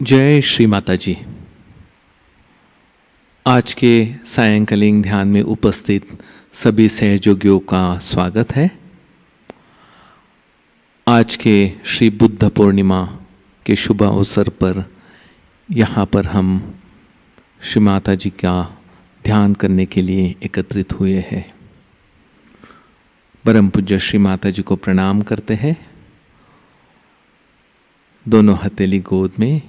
जय श्री माता जी। आज के सायंकालीन ध्यान में उपस्थित सभी सहयोगियों का स्वागत है। आज के श्री बुद्ध पूर्णिमा के शुभ अवसर पर यहाँ पर हम श्री माता जी का ध्यान करने के लिए एकत्रित हुए हैं। परम पूज्य श्री माता जी को प्रणाम करते हैं। दोनों हथेली गोद में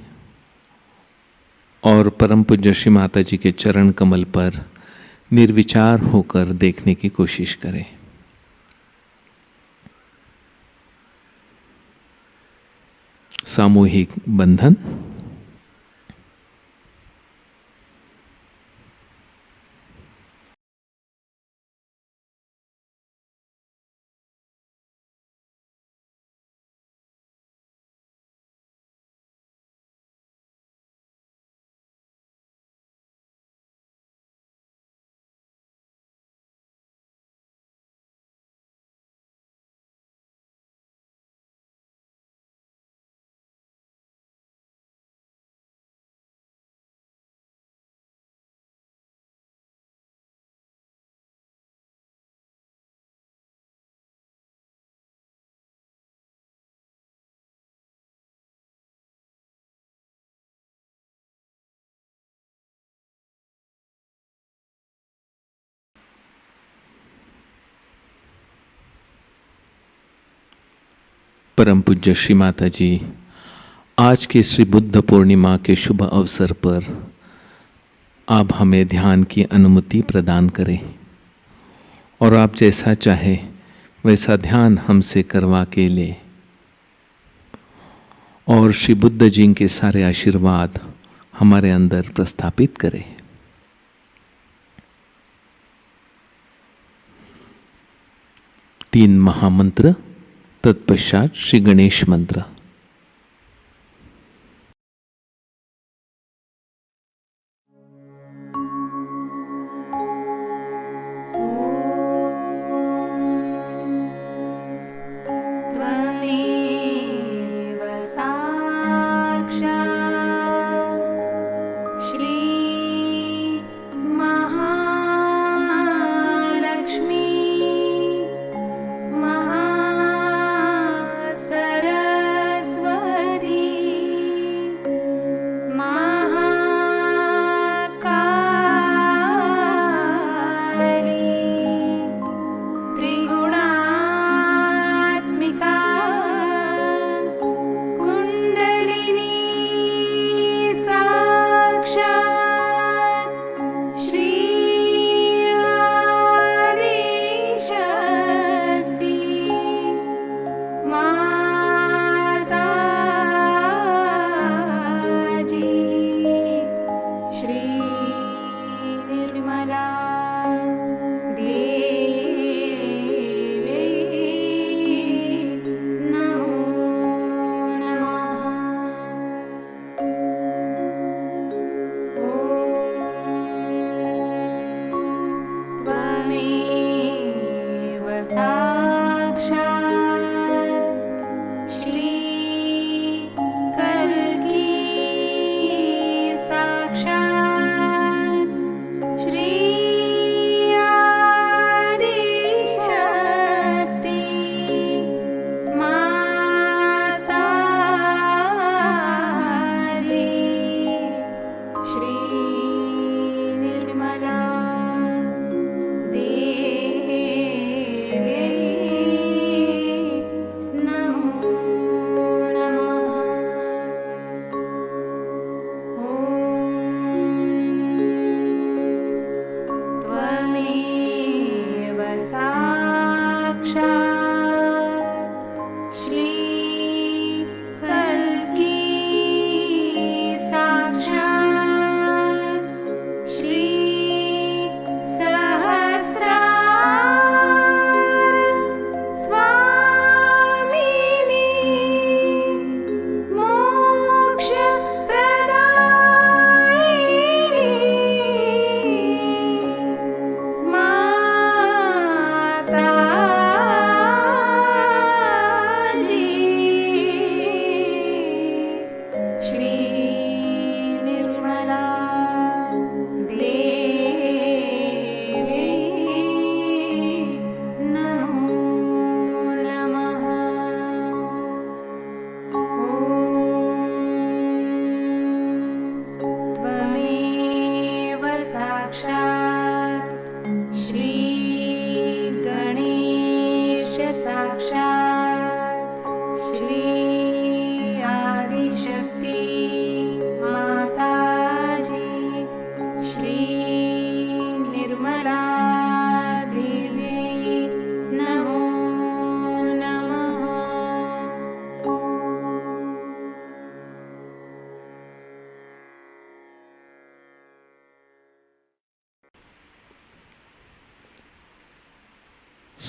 और परम पूज्य श्री माता जी के चरण कमल पर निर्विचार होकर देखने की कोशिश करें। सामूहिक बंधन। परम पूज्य श्री माता जी, आज के श्री बुद्ध पूर्णिमा के शुभ अवसर पर आप हमें ध्यान की अनुमति प्रदान करें और आप जैसा चाहे वैसा ध्यान हमसे करवा के ले और श्री बुद्ध जी के सारे आशीर्वाद हमारे अंदर प्रस्थापित करें। तीन महामंत्र, तत्पश्चात श्री गणेश मंत्र। सरस्वती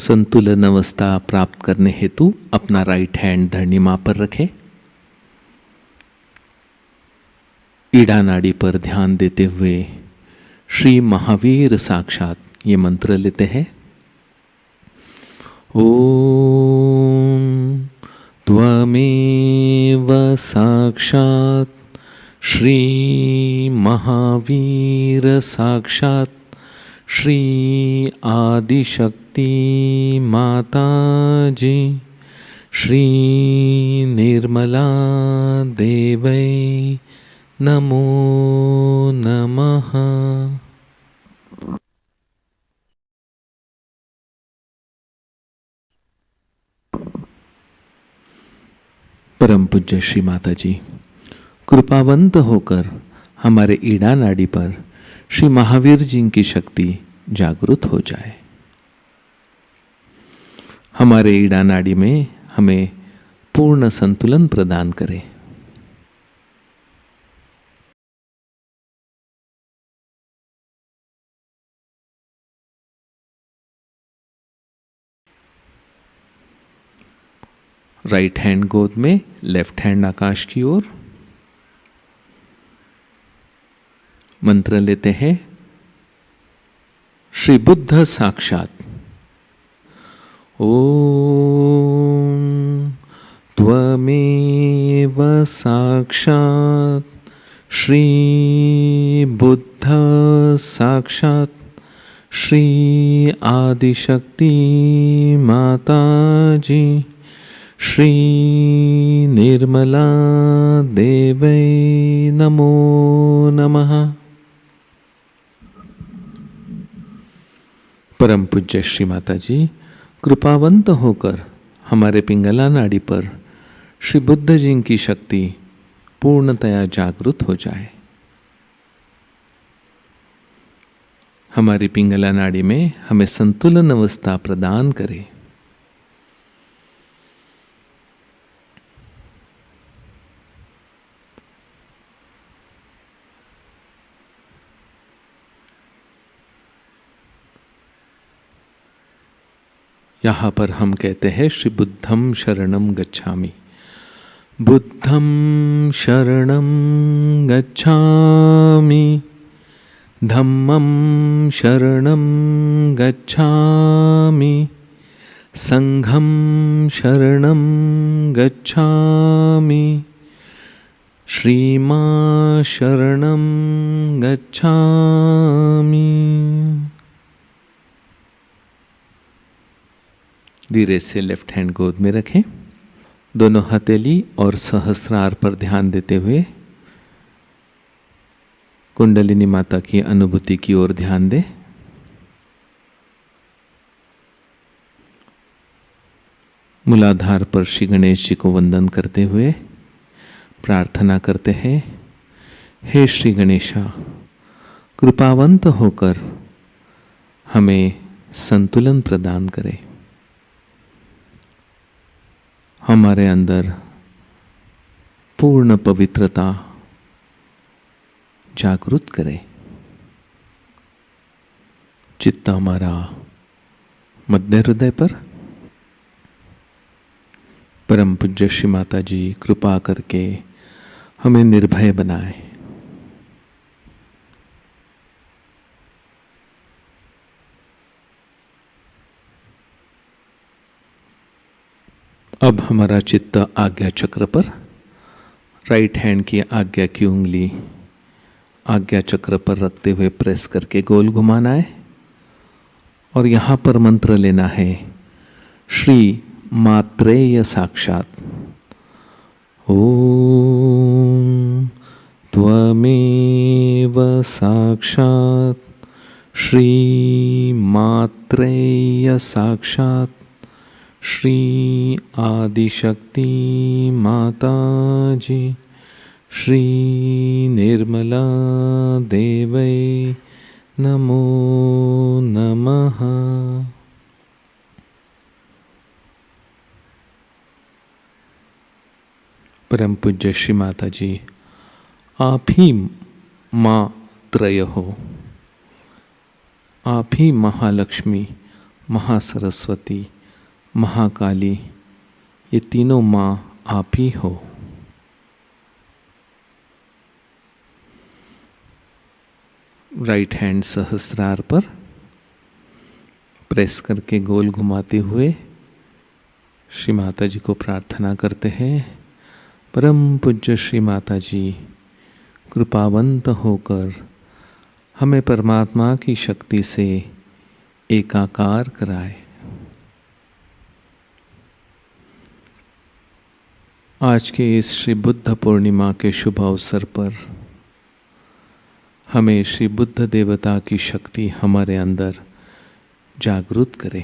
संतुलन अवस्था प्राप्त करने हेतु अपना राइट हैंड धरनी मां पर रखें। ईड़ा नाड़ी पर ध्यान देते हुए श्री महावीर साक्षात ये मंत्र लेते हैं। ओम त्वमेव साक्षात श्री महावीर साक्षात श्री आदिशक्ति माता जी श्री निर्मला देवै नमो नमः। परम पूज्य श्री माता जी कृपावंत होकर हमारे ईड़ा नाड़ी पर श्री महावीर जी की शक्ति जागृत हो जाए। हमारे ईड़ा नाड़ी में हमें पूर्ण संतुलन प्रदान करें। राइट हैंड गोद में, लेफ्ट हैंड आकाश की ओर। मंत्र लेते हैं। श्री बुद्ध साक्षात। ओम त्वमेव साक्षात श्री बुद्ध साक्षात श्री आदिशक्ति माता जी श्री निर्मला देवै नमो नमः। परम पूज्य श्री माता जी कृपावंत होकर हमारे पिंगला नाड़ी पर श्री बुद्ध जी की शक्ति पूर्णतया जागृत हो जाए। हमारी पिंगला नाड़ी में हमें संतुलन अवस्था प्रदान करे। यहाँ पर हम कहते हैं श्री बुद्धम शरणम गच्छामि। बुद्धम शरणम गच्छामि, धम्मम शरणम गच्छामि, संघम शरणम गच्छामि, श्रीमां शरणम गच्छामि। धीरे से लेफ्ट हैंड गोद में रखें। दोनों हथेली और सहस्रार पर ध्यान देते हुए कुंडलिनी माता की अनुभूति की ओर ध्यान दें। मूलाधार पर श्री गणेश जी को वंदन करते हुए प्रार्थना करते हैं। हे श्री गणेशा, कृपावंत होकर हमें संतुलन प्रदान करें। हमारे अंदर पूर्ण पवित्रता जागृत करें। चित्त हमारा मध्य हृदय पर। परम पूज्य श्री माता जी कृपा करके हमें निर्भय बनाए। अब हमारा चित्त आज्ञा चक्र पर। राइट हैंड की आज्ञा की उंगली आज्ञा चक्र पर रखते हुए प्रेस करके गोल घुमाना है और यहाँ पर मंत्र लेना है श्री मात्रेय साक्षात। ओम त्वमेव साक्षात श्री मात्रेय साक्षात श्री आदिशक्ति माता जी श्री निर्मला देवै नमो नमः। परम पूज्य श्री माता जी, आप ही माँ त्रय हो, आप ही महालक्ष्मी महासरस्वती, महाकाली, ये तीनों माँ आप ही हो। राइट हैंड सहस्रार पर प्रेस करके गोल घुमाते हुए श्री माता जी को प्रार्थना करते हैं। परम पूज्य श्री माता जी, कृपावंत होकर हमें परमात्मा की शक्ति से एकाकार कराए। आज के इस श्री बुद्ध पूर्णिमा के शुभ अवसर पर हमें श्री बुद्ध देवता की शक्ति हमारे अंदर जागृत करे।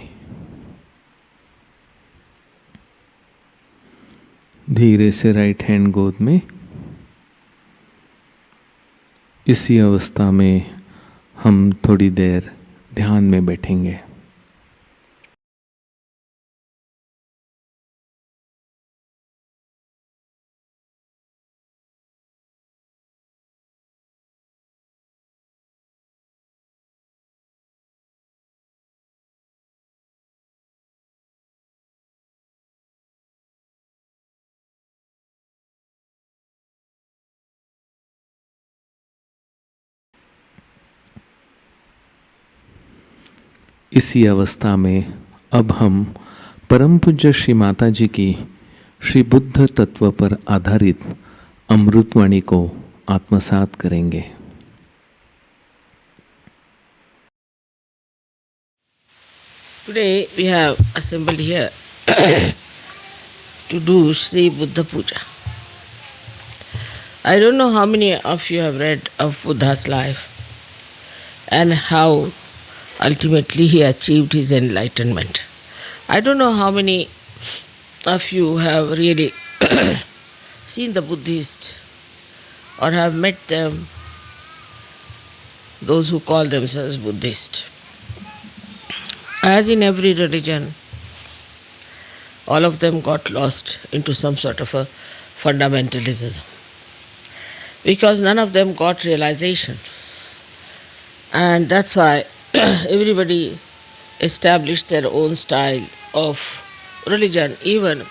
धीरे से राइट हैंड गोद में, इसी अवस्था में हम थोड़ी देर ध्यान में बैठेंगे। इसी अवस्था में अब हम परम पूज्य श्री माता जी की श्री बुद्ध तत्व पर आधारित अमृतवाणी को आत्मसात करेंगे। Today we have assembled here to do Sri Buddha Puja. I don't know how many of you have read of Buddha's life and how ultimately he achieved his enlightenment. I don't know how many of you have really seen the Buddhists or have met them, those who call themselves Buddhist. As in every religion, all of them got lost into some sort of a fundamentalism because none of them got realization. And that's why everybody established their own style of religion. Even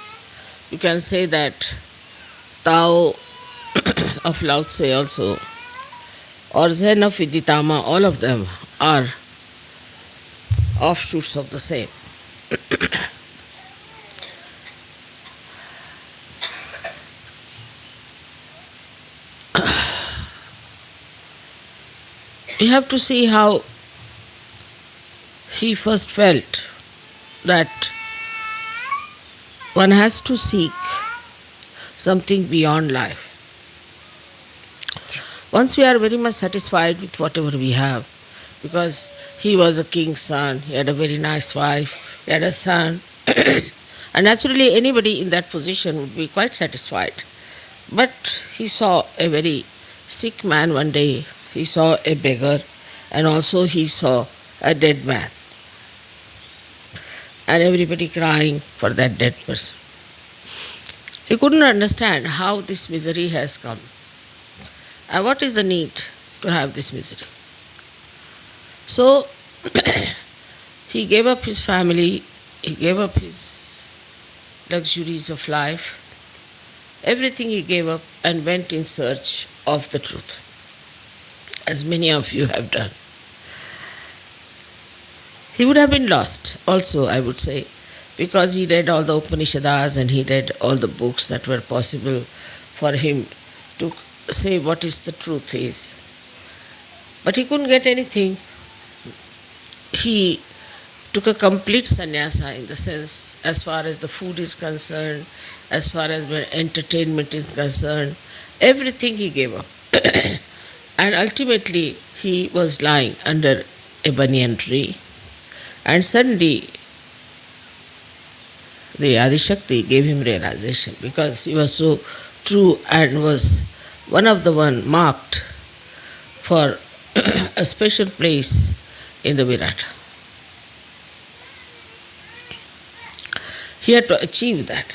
you can say that Tao of Lao Tse also, or Zen of Viditama, all of them are offshoots of the same. You have to see how he first felt that one has to seek something beyond life. Once we are very much satisfied with whatever we have, because he was a king's son, he had a very nice wife, he had a son, and naturally anybody in that position would be quite satisfied. But he saw a very sick man one day, he saw a beggar, and also he saw a dead man. And everybody crying for that dead person. He couldn't understand how this misery has come. And what is the need to have this misery? So he gave up his family, he gave up his luxuries of life, everything he gave up and went in search of the truth, as many of you have done. He would have been lost also, I would say, because he read all the Upanishads and he read all the books that were possible for him to say what is the truth is. But he couldn't get anything. He took a complete sannyasa in the sense, as far as the food is concerned, as far as the entertainment is concerned, everything he gave up. And ultimately he was lying under a banyan tree, and suddenly the Adishakti gave him realization, because he was so true and was one of the one marked for a special place in the Virata. He had to achieve that.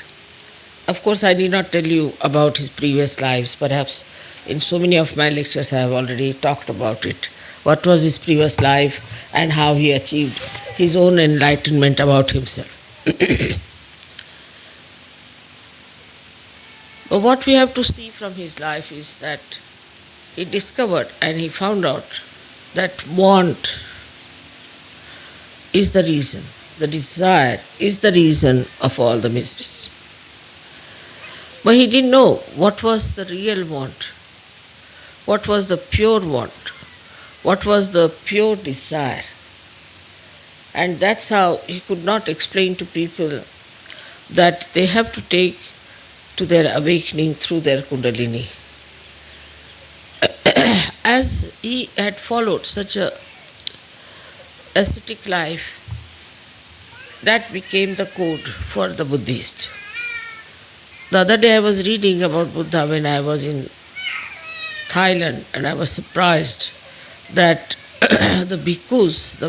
Of course, I need not tell you about his previous lives. Perhaps in so many of my lectures I have already talked about it. What was his previous life and how he achieved his own enlightenment about himself. But what we have to see from his life is that he discovered and he found out that want is the reason, the desire is the reason of all the miseries. But he didn't know what was the real want, what was the pure want, what was the pure desire. And that's how he could not explain to people that they have to take to their awakening through their Kundalini. As he had followed such a ascetic life, that became the code for the Buddhist. The other day I was reading about Buddha when I was in Thailand, and I was surprised that the bhikkhus, the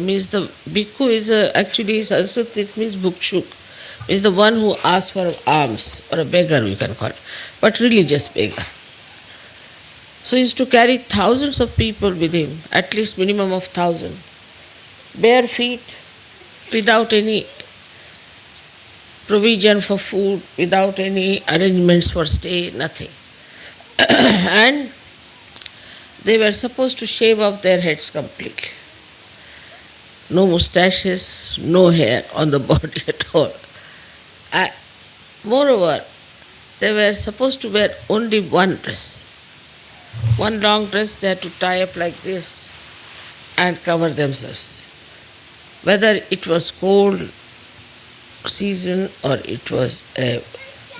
bhikkhu is actually Sanskrit, it means bhukshuk, is the one who asks for alms, or a beggar we can call it, but religious beggar. So he used to carry thousands of people with him, at least minimum of 1,000, bare feet, without any provision for food, without any arrangements for stay, nothing. And they were supposed to shave off their heads completely. No moustaches, no hair on the body at all. Moreover, they were supposed to wear only one dress. One long dress they had to tie up like this and cover themselves. Whether it was cold season or it was a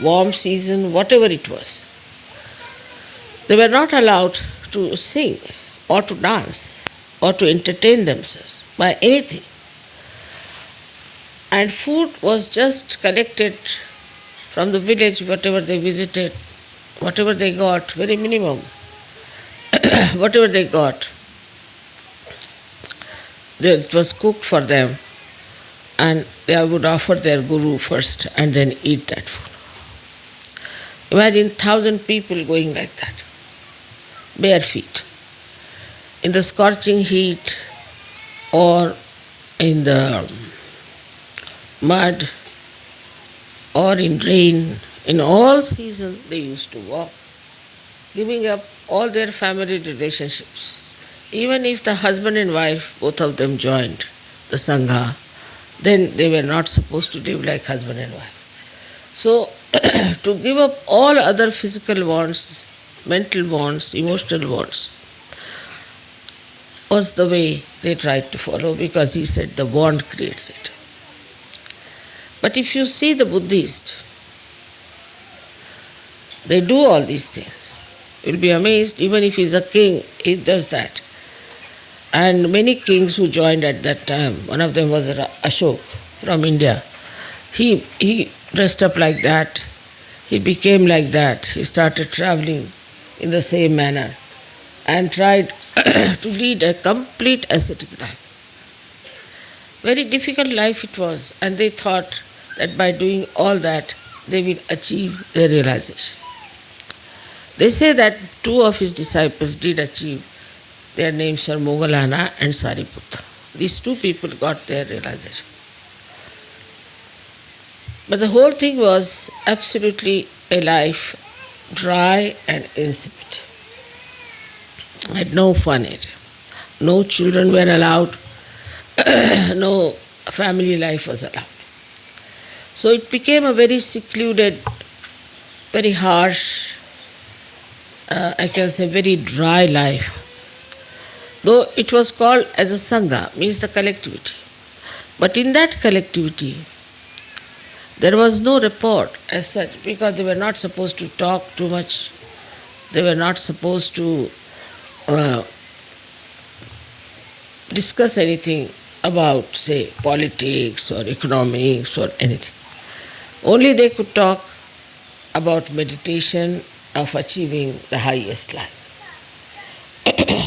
warm season, whatever it was, they were not allowed to sing or to dance or to entertain themselves by anything. And food was just collected from the village, whatever they visited, whatever they got, very minimum, whatever they got, it was cooked for them, and they would offer their guru first and then eat that food. Imagine 1,000 people going like that, bare feet, in the scorching heat or in the mud or in rain. In all seasons they used to walk, giving up all their family relationships. Even if the husband and wife, both of them joined the Sangha, then they were not supposed to live like husband and wife. So, to give up all other physical wants, mental wants, emotional wants, was the way they tried to follow, because he said the want creates it. But if you see the Buddhists, they do all these things. You'll be amazed, even if he's a king, he does that. And many kings who joined at that time, one of them was Ashok from India, he dressed up like that, he became like that, he started traveling in the same manner and tried to lead a complete ascetic life. Very difficult life it was, and they thought that by doing all that they will achieve their realization. They say that 2 of his disciples did achieve. Their names are Moggallana and Sariputta. These 2 people got their realization. But the whole thing was absolutely a life dry and insipid. Had no fun in it. No children were allowed. No family life was allowed. So it became a very secluded, very harsh, I can say very dry life. Though it was called as a Sangha, means the collectivity. But in that collectivity, there was no rapport as such, because they were not supposed to talk too much. They were not supposed to discuss anything about, say, politics or economics or anything. Only they could talk about meditation of achieving the highest life.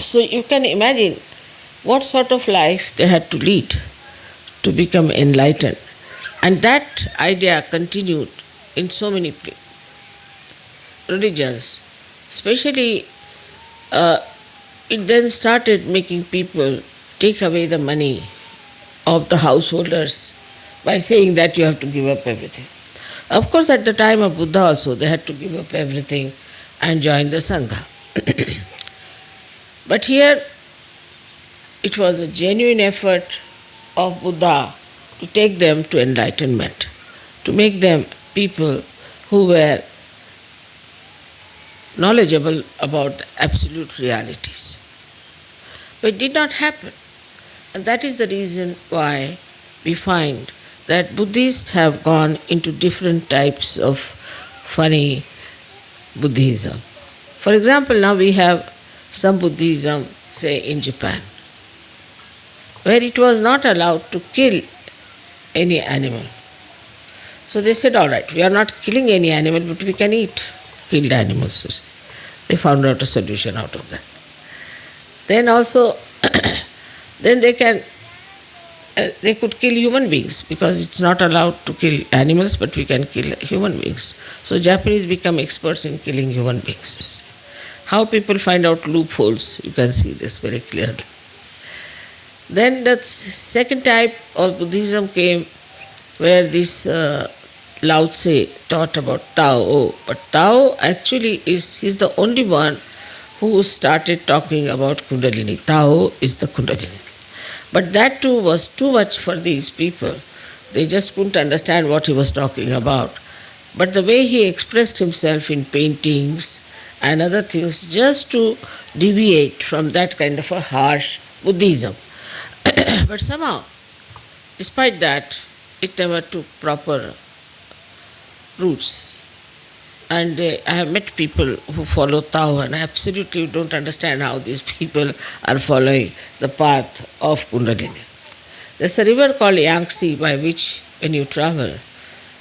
So you can imagine what sort of life they had to lead to become enlightened. And that idea continued in so many religions. Especially, it then started making people take away the money of the householders by saying that you have to give up everything. Of course, at the time of Buddha also, they had to give up everything and join the Sangha. But here, it was a genuine effort of Buddha to take them to enlightenment, to make them people who were knowledgeable about absolute realities. But it did not happen. And that is the reason why we find that Buddhists have gone into different types of funny Buddhism. For example, now we have some Buddhism, say in Japan, where it was not allowed to kill any animal. So they said, all right, we are not killing any animal, but we can eat killed animals. They found out a solution out of that. Then also, then they could kill human beings, because it's not allowed to kill animals, but we can kill human beings. So Japanese become experts in killing human beings. How people find out loopholes, you can see this very clearly. Then the second type of Buddhism came, where this Lao Tse taught about Tao. But Tao actually he's the only one who started talking about Kundalini. Tao is the Kundalini. But that too was too much for these people. They just couldn't understand what he was talking about. But the way he expressed himself in paintings and other things, just to deviate from that kind of a harsh Buddhism. But somehow, despite that, it never took proper roots. And I have met people who follow Tao, and I absolutely don't understand how these people are following the path of Kundalini. There's a river called Yangtze by which, when you travel,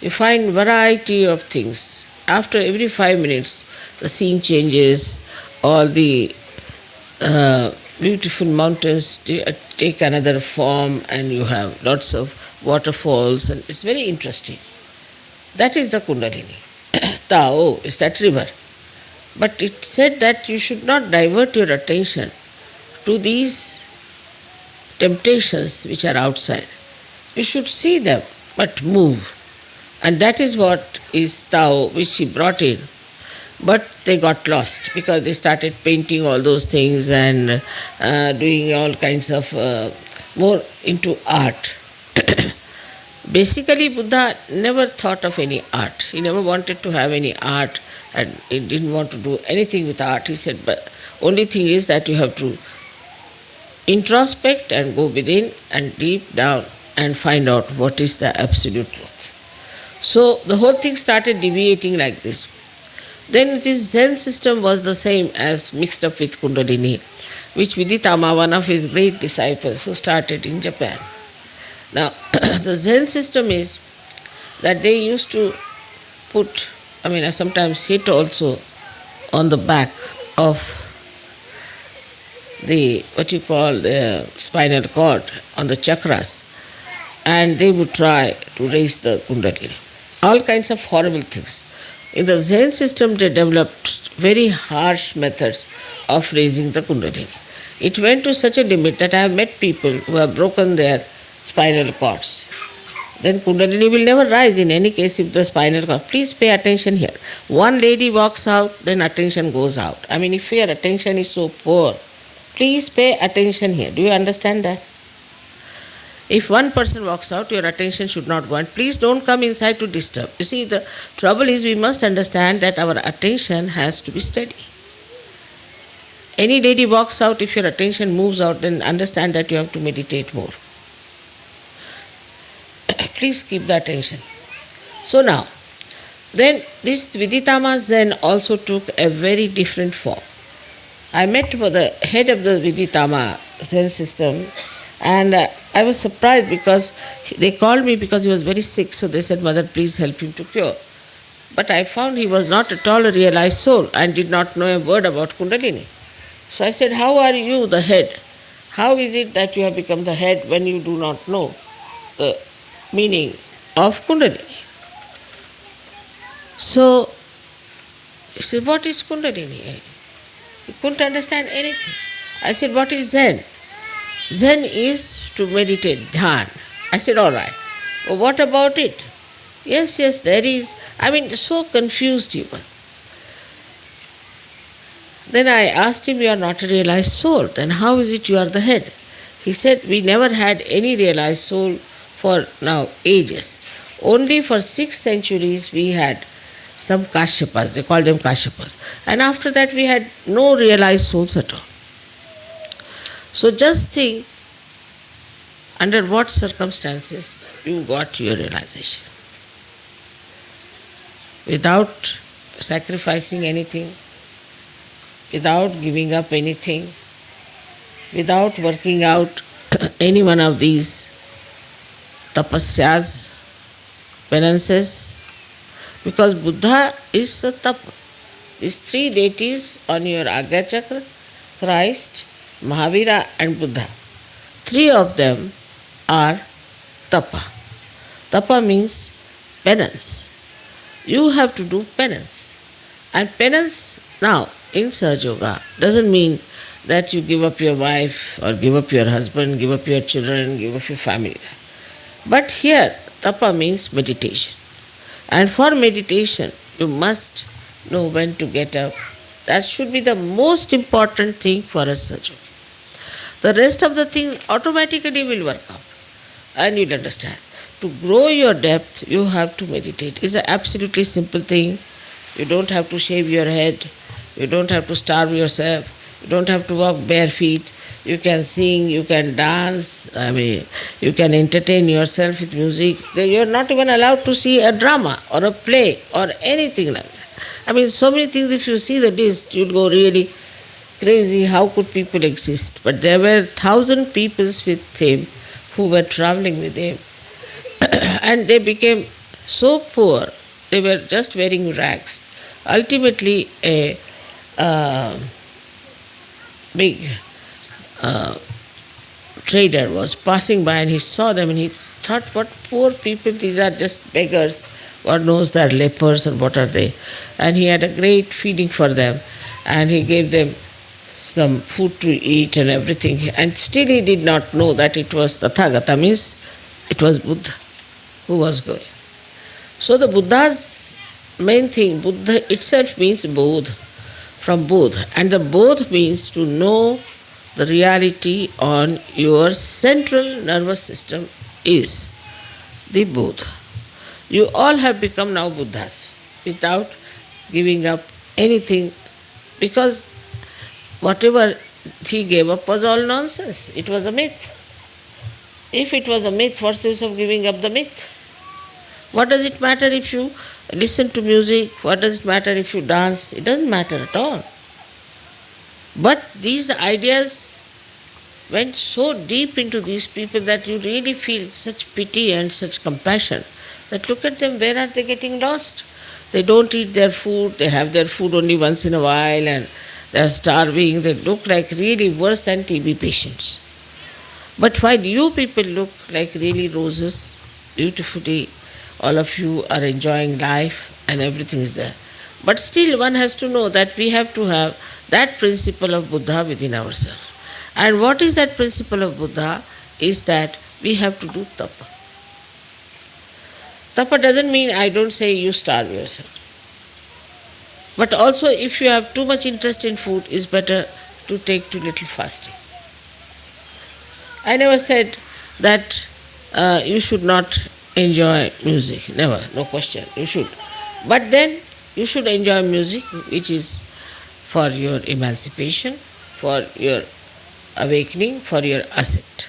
you find variety of things. After every 5 minutes, the scene changes, all the beautiful mountains take another form, and you have lots of waterfalls, and it's very interesting. That is the Kundalini. Tao is that river. But it said that you should not divert your attention to these temptations which are outside. You should see them, but move. And that is what is Tao, which he brought in. But they got lost because they started painting all those things and doing all kinds of more into art. Basically, Buddha never thought of any art. He never wanted to have any art, and he didn't want to do anything with art. He said, but only thing is that you have to introspect and go within and deep down and find out what is the absolute truth. So the whole thing started deviating like this. Then this Zen system was the same as mixed up with Kundalini, which Viditama, one of his great disciples, who started in Japan. Now, the Zen system is that they used to put, I sometimes hit also on the back of the, what you call the spinal cord, on the chakras, and they would try to raise the Kundalini. All kinds of horrible things. In the Zen system, they developed very harsh methods of raising the Kundalini. It went to such a limit that I have met people who have broken their spinal cords. Then Kundalini will never rise in any case if the spinal cord. Please pay attention here. One lady walks out, then attention goes out. If your attention is so poor, please pay attention here. Do you understand that? If one person walks out, your attention should not go on. Please don't come inside to disturb. You see, the trouble is we must understand that our attention has to be steady. Any lady walks out, if your attention moves out, then understand that you have to meditate more. Please keep the attention. So now, then this Viditama Zen also took a very different form. I met with the head of the Viditama Zen system, and I was surprised because they called me because he was very sick, so they said, Mother, please help him to cure. But I found he was not at all a realized soul and did not know a word about Kundalini. So I said, how are you the head? How is it that you have become the head when you do not know the meaning of Kundalini? So he said, what is Kundalini? He couldn't understand anything. I said, what is Zen? Zen is to meditate, dhyan. I said, all right. Well, what about it? Yes, there is. I mean, so confused he was. Then I asked him, you are not a realized soul. Then how is it you are the head? He said, we never had any realized soul for now ages. Only for 6 centuries we had some Kashyapas, they called them Kashyapas. And after that we had no realized souls at all. So just think under what circumstances you got your realization. Without sacrificing anything, without giving up anything, without working out any one of these tapasyas, penances, because Buddha is a tapa. These 3 deities on your Agya Chakra, Christ, Mahavira and Buddha, 3 of them are tapa. Tapa means penance. You have to do penance. And penance now in Sahaja Yoga doesn't mean that you give up your wife or give up your husband, give up your children, give up your family. But here tapa means meditation. And for meditation you must know when to get up. That should be the most important thing for a Sahaja Yogi. The rest of the things automatically will work out. And you'll understand. To grow your depth, you have to meditate. It's an absolutely simple thing. You don't have to shave your head. You don't have to starve yourself. You don't have to walk bare feet. You can sing, you can dance, you can entertain yourself with music. You're not even allowed to see a drama or a play or anything like that. So many things, if you see the list, you'll go really crazy. How could people exist? But there were 1,000 people with him who were traveling with him. And they became so poor, they were just wearing rags. Ultimately, a big trader was passing by and he saw them and he thought, what poor people, these are just beggars. God knows they are lepers or what are they. And he had a great feeling for them and he gave them some food to eat and everything. And still he did not know that it was Tathagata, means it was Buddha who was going. So the Buddha's main thing, Buddha itself means bodh, from bodh. And the bodh means to know the reality on your central nervous system is the bodh. You all have become now Buddhas without giving up anything, because whatever he gave up was all nonsense. It was a myth. If it was a myth, what's the use of giving up the myth? What does it matter if you listen to music? What does it matter if you dance? It doesn't matter at all. But these ideas went so deep into these people that you really feel such pity and such compassion that look at them, where are they getting lost? They don't eat their food, they have their food only once in a while and they are starving. They look like really worse than TB patients. But while you people look like really roses, beautifully, all of you are enjoying life and everything is there. But still one has to know that we have to have that principle of Buddha within ourselves. And what is that principle of Buddha? Is that we have to do tapa. Tapa doesn't mean, I don't say you starve yourself. But also if you have too much interest in food, it's better to take too little fasting. I never said that you should not enjoy music. Never, no question, you should. But then you should enjoy music which is for your emancipation, for your awakening, for your ascent.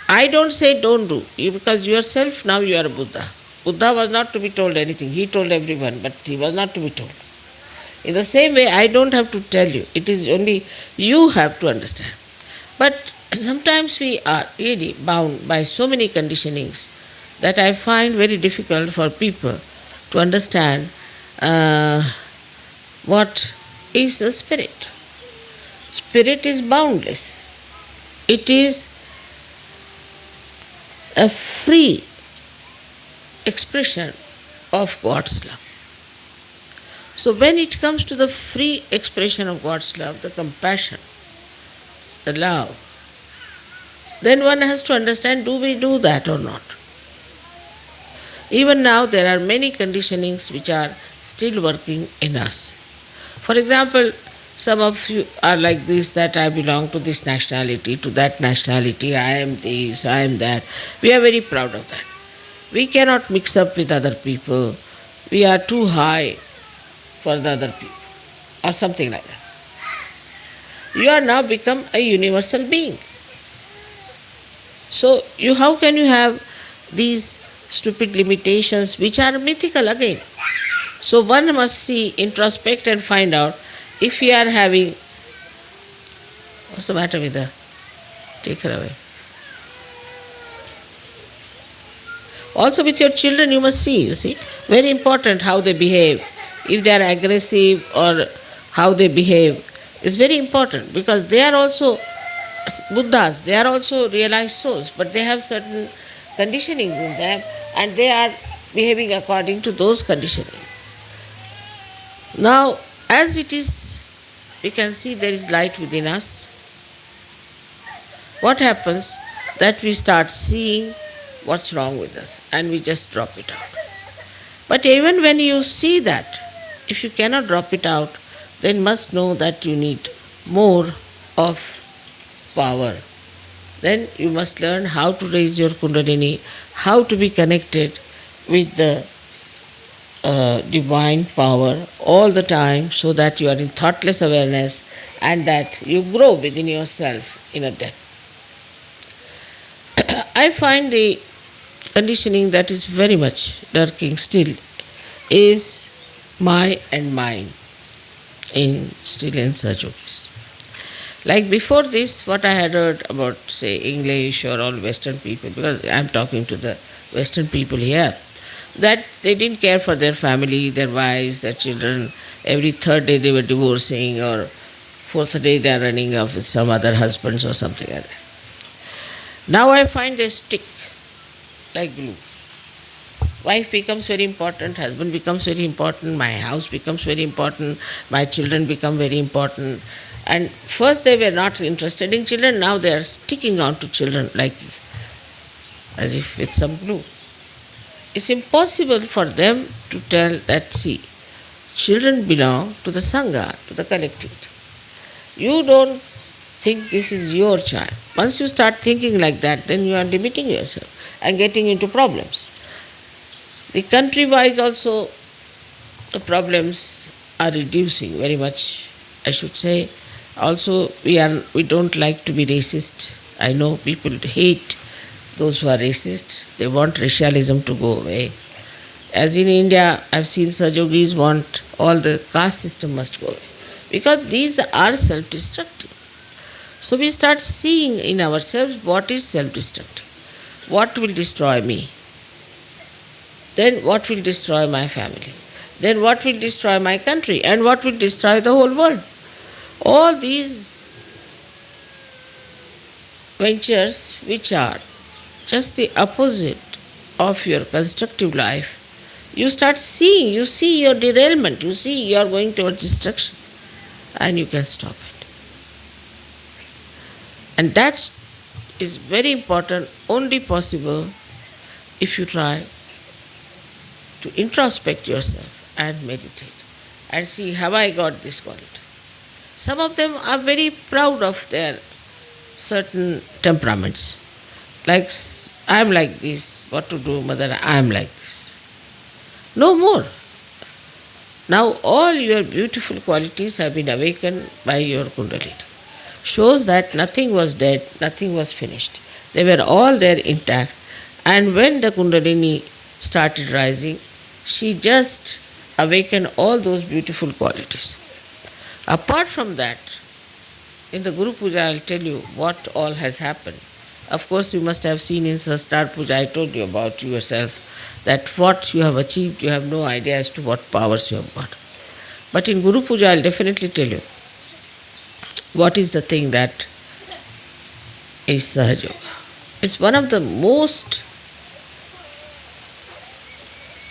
I don't say don't do, because yourself now you are a Buddha. Buddha was not to be told anything. He told everyone, but he was not to be told. In the same way, I don't have to tell you. It is only you have to understand. But sometimes we are really bound by so many conditionings that I find very difficult for people to understand what is the spirit. Spirit is boundless. It is a free expression of God's love. So when it comes to the free expression of God's love, the compassion, the love, then one has to understand, do we do that or not? Even now there are many conditionings which are still working in us. For example, some of you are like this, that I belong to this nationality, to that nationality, I am this, I am that. We are very proud of that. We cannot mix up with other people. We are too high for the other people, or something like that. You are now become a universal being. So how can you have these stupid limitations which are mythical again? So one must see, introspect and find out if we are having, what's the matter with her? Take her away. Also with your children you must see, you see, very important how they behave. If they are aggressive or how they behave is very important, because they are also Buddhas, they are also realized souls, but they have certain conditionings in them and they are behaving according to those conditionings. Now, as it is, we can see there is light within us. What happens? That we start seeing what's wrong with us and we just drop it out. But even when you see that, if you cannot drop it out, then must know that you need more of power. Then you must learn how to raise your Kundalini, how to be connected with the divine power all the time, so that you are in thoughtless awareness and that you grow within yourself in a depth. I find the conditioning that is very much lurking still is my and mine still in Sahaja Yogis. Like before this, what I had heard about, say, English or all Western people, because I am talking to the Western people here, that they didn't care for their family, their wives, their children. Every third day they were divorcing, or fourth day they are running off with some other husbands or something like that. Now I find they stick like glue. Wife becomes very important, husband becomes very important, my house becomes very important, my children become very important. And first they were not interested in children, now they are sticking on to children like as if with some glue. It's impossible for them to tell that, see, children belong to the Sangha, to the collectivity. You don't think this is your child. Once you start thinking like that, then you are limiting yourself and getting into problems. The country-wise also, the problems are reducing very much, I should say. Also, we don't like to be racist. I know people hate those who are racist. They want racialism to go away. As in India, I've seen Sahaja Yogis want all the caste system must go away, because these are self-destructive. So we start seeing in ourselves what is self-destructive, what will destroy me, then what will destroy my family, then what will destroy my country, and what will destroy the whole world. All these ventures which are just the opposite of your constructive life, you start seeing, you see your derailment, you see you are going towards destruction, and you can stop it. And that is very important, only possible if you try to introspect yourself and meditate and see, have I got this quality? Some of them are very proud of their certain temperaments. Like, I am like this, what to do, mother, I am like this. No more. Now all your beautiful qualities have been awakened by your Kundalini. Shows that nothing was dead, nothing was finished. They were all there intact. And when the Kundalini started rising, she just awakened all those beautiful qualities. Apart from that, in the Guru Puja, I'll tell you what all has happened. Of course, you must have seen in Sastar Puja, I told you about yourself, that what you have achieved, you have no idea as to what powers you have got. But in Guru Puja, I'll definitely tell you what is the thing that is Sahaja Yoga. It's one of the most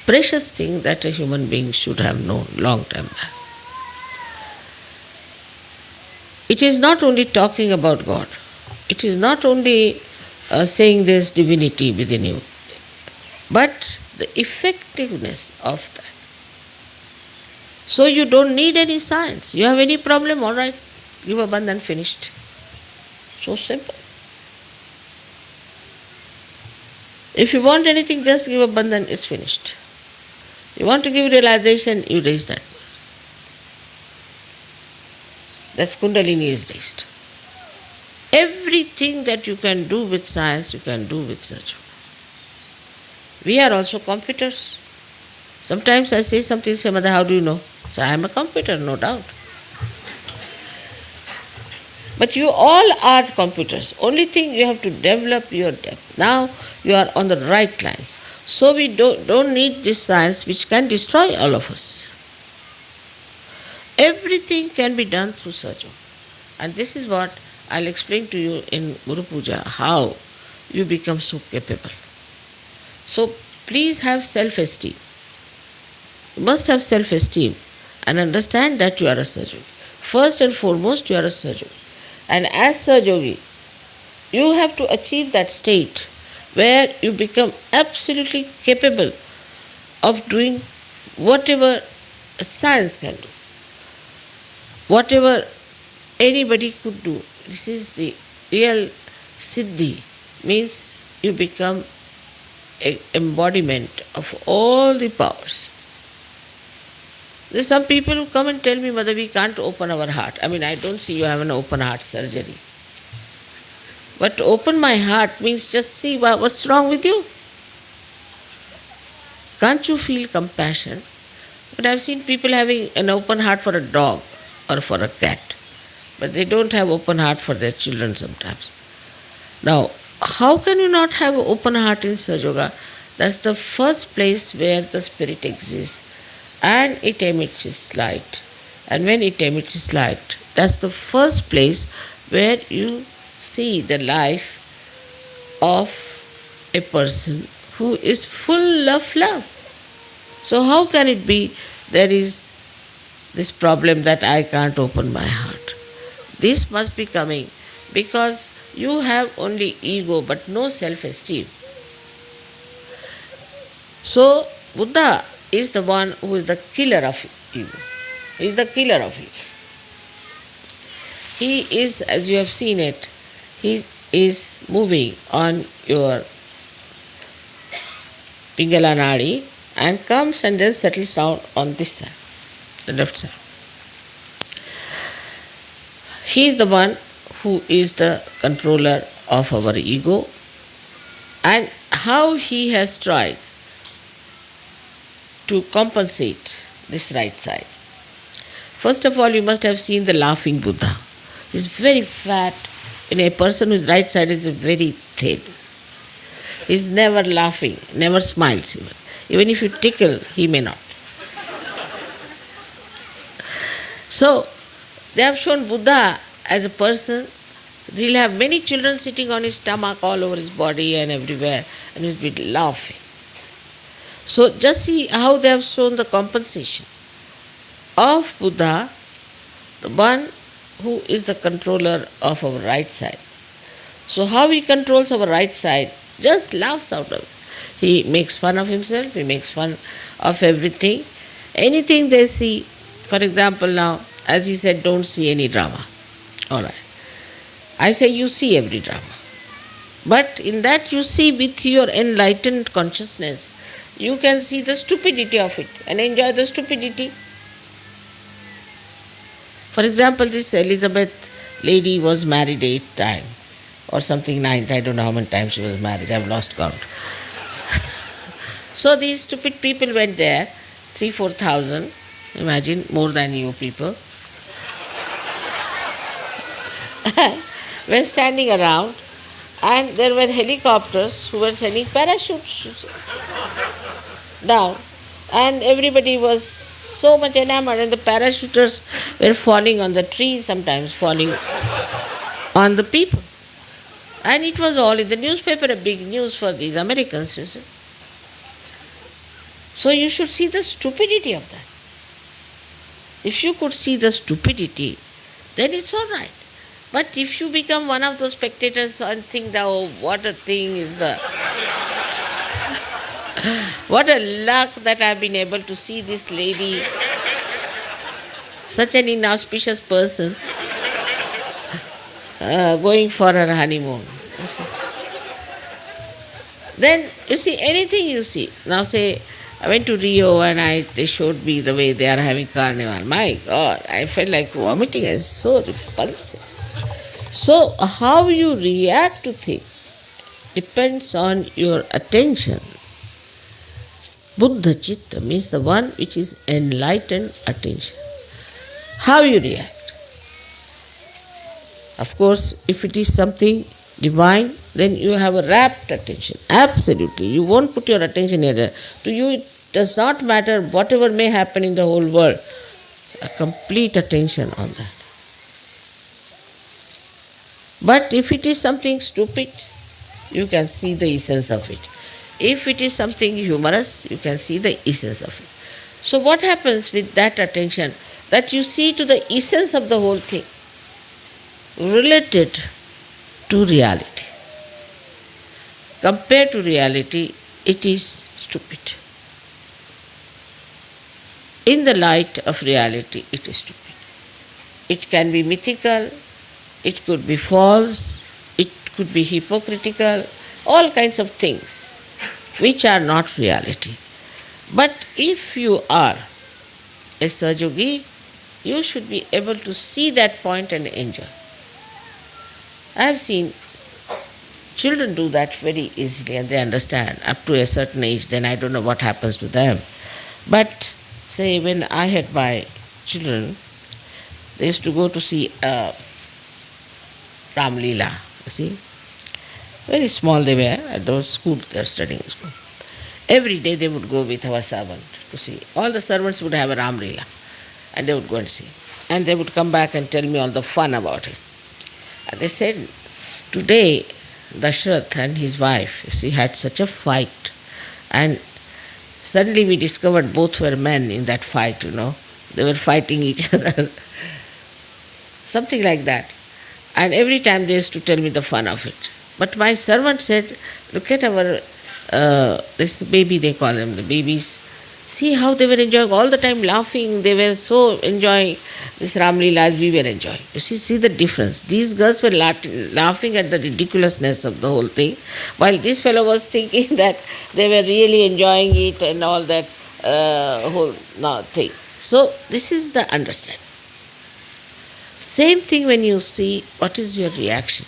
precious things that a human being should have known long time back. It is not only talking about God. It is not only saying there's divinity within you. But the effectiveness of that. So you don't need any science. You have any problem, all right, give a bandhan, finished. So simple. If you want anything, just give a bandhan, it's finished. You want to give realization, you raise that. That's Kundalini is raised. Everything that you can do with science, you can do with Sahaja. We are also computers. Sometimes I say something, say, Mother, how do you know? So I am a computer, no doubt. But you all are computers. Only thing you have to develop your depth. Now you are on the right lines. So we don't need this science which can destroy all of us. Everything can be done through Sahaja. And this is what I'll explain to you in Guru Puja, how you become so capable. So please have self-esteem. You must have self-esteem and understand that you are a Sahaja. First and foremost, you are a Sahaja. And as Sahaja, you have to achieve that state where you become absolutely capable of doing whatever science can do, whatever anybody could do. This is the real Siddhi, means you become an embodiment of all the powers. There's some people who come and tell me, Mother, we can't open our heart. I mean, I don't see you have an open heart surgery. But to open my heart means just see what's wrong with you. Can't you feel compassion? But I've seen people having an open heart for a dog or for a cat. But they don't have open heart for their children sometimes. Now, how can you not have an open heart in Sahaja Yoga? That's the first place where the spirit exists. And it emits its light. And when it emits its light, that's the first place where you see the life of a person who is full of love. So how can it be there is this problem that I can't open my heart? This must be coming because you have only ego but no self-esteem. So Buddha is the one who is the killer of ego. He is the killer of ego. He is, as you have seen it, he is moving on your Pingala Nadi and comes and then settles down on this side, the left side. He is the one who is the controller of our ego, and how he has tried to compensate this right side. First of all, you must have seen the laughing Buddha. He is very fat. In a person whose right side is very thin. He is never laughing, never smiles even. Even if you tickle, he may not. So, they have shown Buddha as a person. He'll have many children sitting on his stomach all over his body and everywhere, and he'll be laughing. So just see how they have shown the compensation of Buddha, the one who is the controller of our right side. So how he controls our right side, just laughs out of it. He makes fun of himself, he makes fun of everything. Anything they see, for example now, as he said, don't see any drama. Alright. I say you see every drama. But in that you see with your enlightened consciousness, you can see the stupidity of it and enjoy the stupidity. For example, this Elizabeth lady was married 8 times or something, 9, I don't know how many times she was married, I've lost count. So these stupid people went there, 3,000-4,000, imagine, more than you people, were standing around, and there were helicopters who were sending parachutes down, and everybody was so much enamored, and the parachuters were falling on the trees, sometimes falling on the people. And it was all in the newspaper, a big news for these Americans, you see. So you should see the stupidity of that. If you could see the stupidity, then it's all right. But if you become one of those spectators and think that, oh, what a thing is the, what a luck that I've been able to see this lady, such an inauspicious person, going for her honeymoon. Then you see anything you see. Now say I went to Rio and they showed me the way they are having carnival. My God, I felt like vomiting. It's so repulsive. So how you react to things depends on your attention. Buddha Chitta means the one which is enlightened attention. How you react. Of course, if it is something divine, then you have a rapt attention. Absolutely. You won't put your attention here. To you, it does not matter whatever may happen in the whole world. A complete attention on that. But if it is something stupid, you can see the essence of it. If it is something humorous, you can see the essence of it. So what happens with that attention? That you see to the essence of the whole thing, related to reality. Compared to reality, it is stupid. In the light of reality, it is stupid. It can be mythical, it could be false, it could be hypocritical, all kinds of things which are not reality. But if you are a Sahaja, you should be able to see that point and enjoy. I have seen children do that very easily and they understand. Up to a certain age, then I don't know what happens to them. But say when I had my children, they used to go to see Ram Leela, you see. Very small they were, at those school, they were studying in school. Every day they would go with our servant to see. All the servants would have a Ram Leela and they would go and see. And they would come back and tell me all the fun about it. And they said, today Dashrath and his wife, you see, had such a fight. And suddenly we discovered both were men in that fight, you know. They were fighting each other. Something like that. And every time they used to tell me the fun of it. But my servant said, look at our, this baby, they call them, the babies. See how they were enjoying, all the time laughing. They were so enjoying this Ram Leela as we were enjoying. You see the difference. These girls were laughing at the ridiculousness of the whole thing, while this fellow was thinking that they were really enjoying it and all that whole thing. So this is the understanding. Same thing when you see, what is your reaction?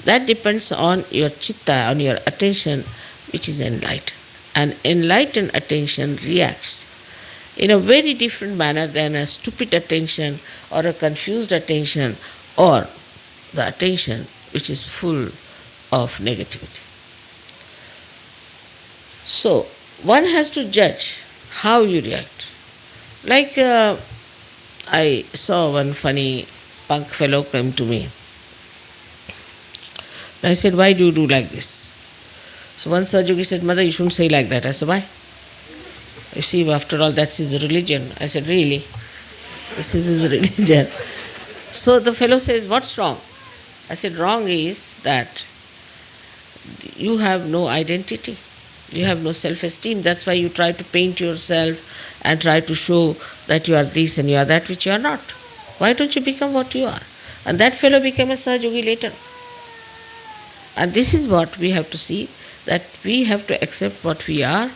That depends on your chitta, on your attention, which is enlightened. And enlightened attention reacts in a very different manner than a stupid attention or a confused attention or the attention which is full of negativity. So, one has to judge how you react. Like I saw one funny punk fellow come to me. I said, why do you do like this? So one Sahaja said, Mother, you shouldn't say like that. I said, why? You see, after all, that's his religion. I said, really? This is his religion. So the fellow says, what's wrong? I said, wrong is that you have no identity. You have no self-esteem. That's why you try to paint yourself and try to show that you are this and you are that, which you are not. Why don't you become what you are? And that fellow became a Sahaja later. And this is what we have to see, that we have to accept what we are,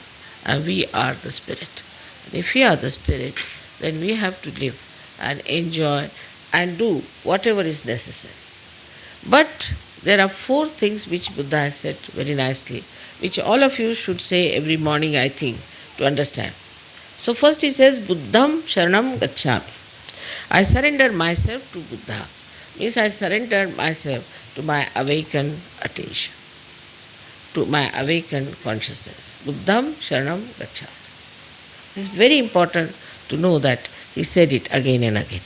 and we are the spirit. And if we are the spirit, then we have to live and enjoy and do whatever is necessary. But there are 4 things which Buddha has said very nicely, which all of you should say every morning, I think, to understand. So first he says, Buddham Sharanam Gacchami. I surrender myself to Buddha. Means I surrender myself to my awakened attention, to my awakened consciousness. Buddham Sharanam Gacchami. It is very important to know that he said it again and again.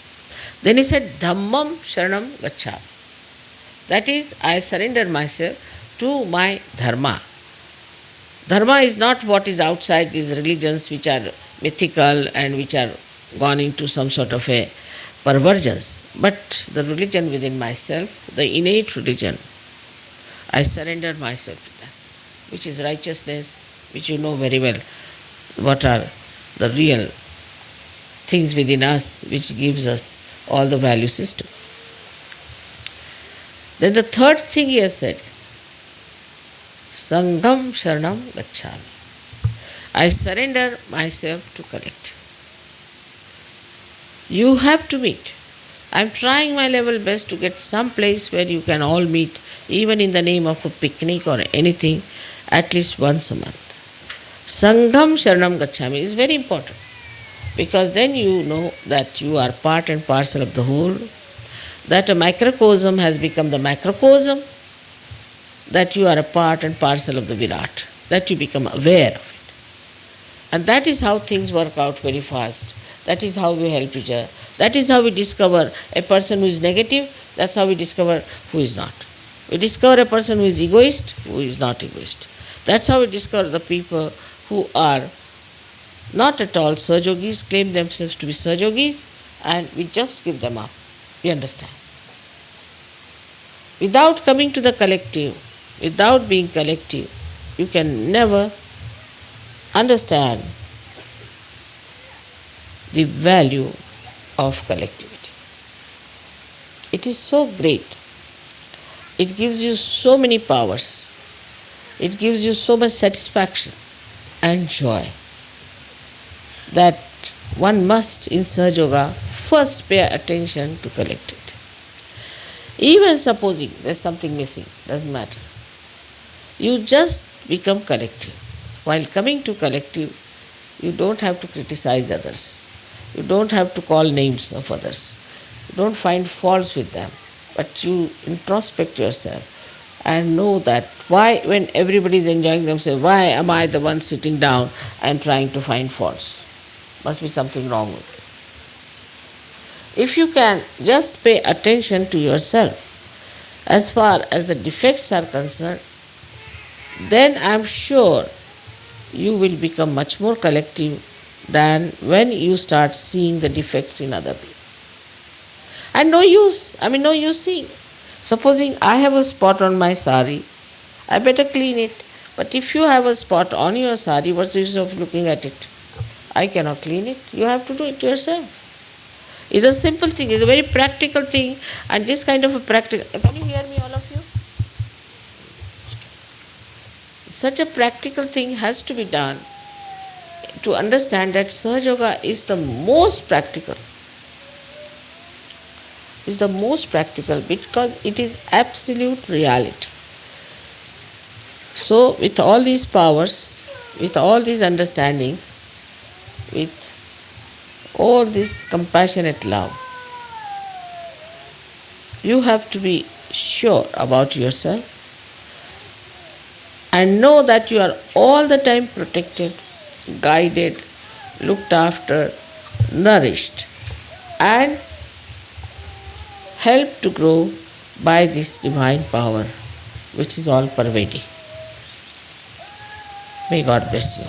Then he said, Dhammam Sharanam Gacchami. That is, I surrender myself to my dharma. Dharma is not what is outside these religions which are mythical and which are gone into some sort of a perversions, but the religion within myself, the innate religion, I surrender myself to that, which is righteousness, which you know very well, what are the real things within us which gives us all the value system. Then the third thing he has said, Sangham Sharanam Gacchami. I surrender myself to collective. You have to meet. I'm trying my level best to get some place where you can all meet, even in the name of a picnic or anything, at least once a month. Sangham Sharanam Gacchami is very important because then you know that you are part and parcel of the whole, that a microcosm has become the macrocosm, that you are a part and parcel of the Virat, that you become aware of it. And that is how things work out very fast. That is how we help each other. That is how we discover a person who is negative, that's how we discover who is not. We discover a person who is egoist, who is not egoist. That's how we discover the people who are not at all Sahajogis, claim themselves to be Sahajogis, and we just give them up. You understand? Without coming to the collective, without being collective, you can never understand the value of collectivity. It is so great. It gives you so many powers. It gives you so much satisfaction and joy that one must in Sahaja Yoga first pay attention to collectivity. Even supposing there's something missing, doesn't matter. You just become collective. While coming to collective, you don't have to criticize others. You don't have to call names of others. You don't find faults with them. But you introspect yourself and know that why, when everybody is enjoying themselves, why am I the one sitting down and trying to find faults? Must be something wrong with it. If you can just pay attention to yourself as far as the defects are concerned, then I am sure you will become much more collective than when you start seeing the defects in other people. And no use seeing. Supposing I have a spot on my sari, I better clean it. But if you have a spot on your sari, what's the use of looking at it? I cannot clean it. You have to do it yourself. It's a simple thing, it's a very practical thing, and this kind of a practical. Can you hear me, all of you? Such a practical thing has to be done to understand that Sahaja Yoga is the most practical. Is the most practical because it is absolute reality. So, with all these powers, with all these understandings, with all this compassionate love, you have to be sure about yourself and know that you are all the time protected, guided, looked after, nourished, and helped to grow by this divine power which is all pervading. May God bless you.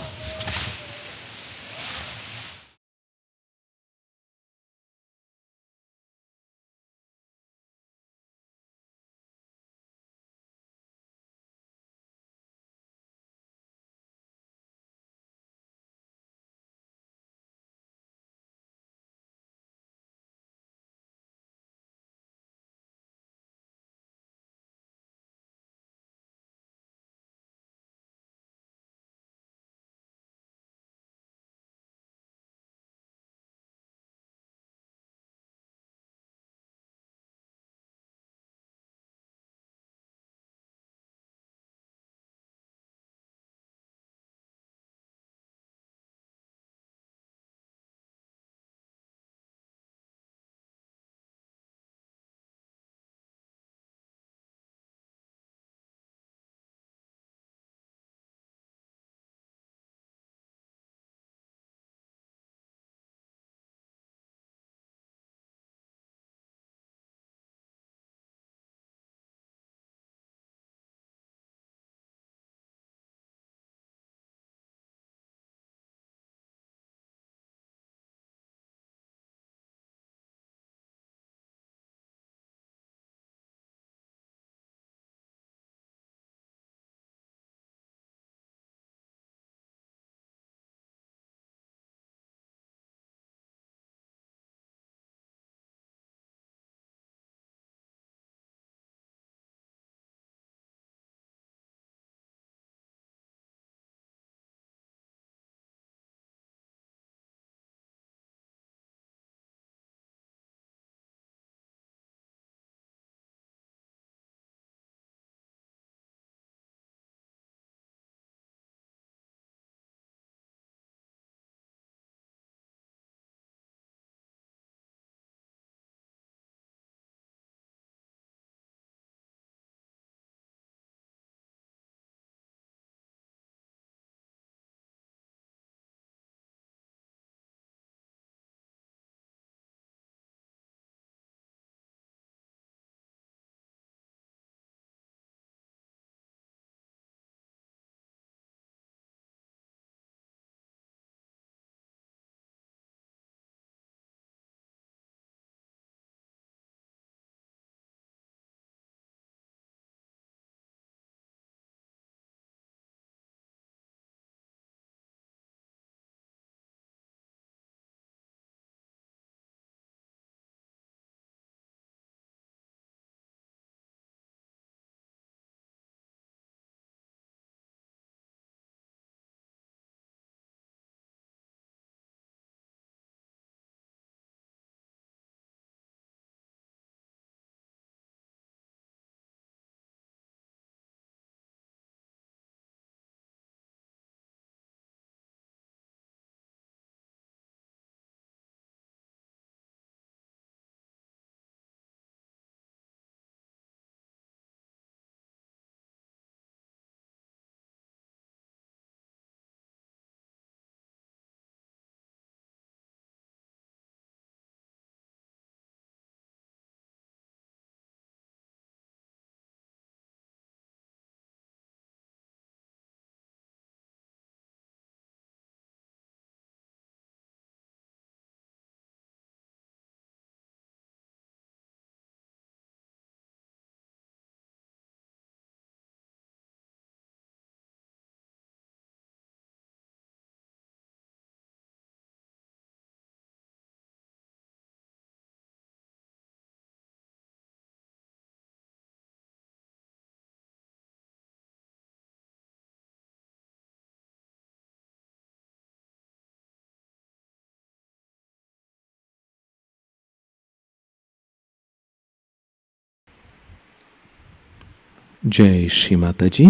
जय श्री माता जी।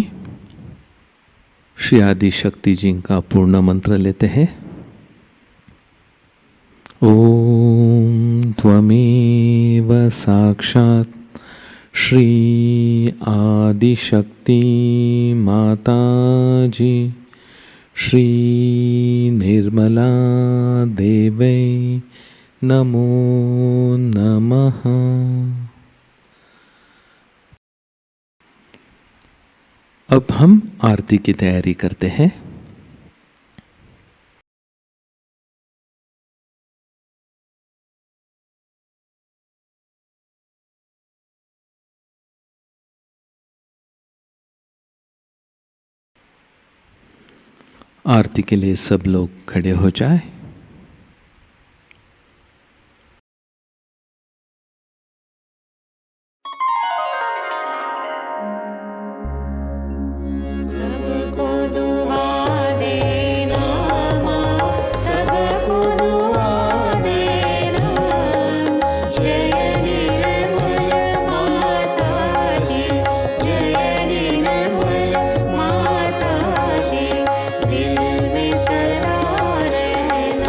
श्री आदि शक्ति जी का पूर्ण मंत्र लेते हैं। ओम त्वमेव साक्षात् श्री आदि शक्ति माता जी श्री निर्मला देवै नमो नमः। अब हम आरती की तैयारी करते हैं। आरती के लिए सब लोग खड़े हो जाए। सबको दुआ देना माँ, सबको दुआ देना। जय निर्मल माता जी, जय निर्मल माता जी, दिल में सदा रहना।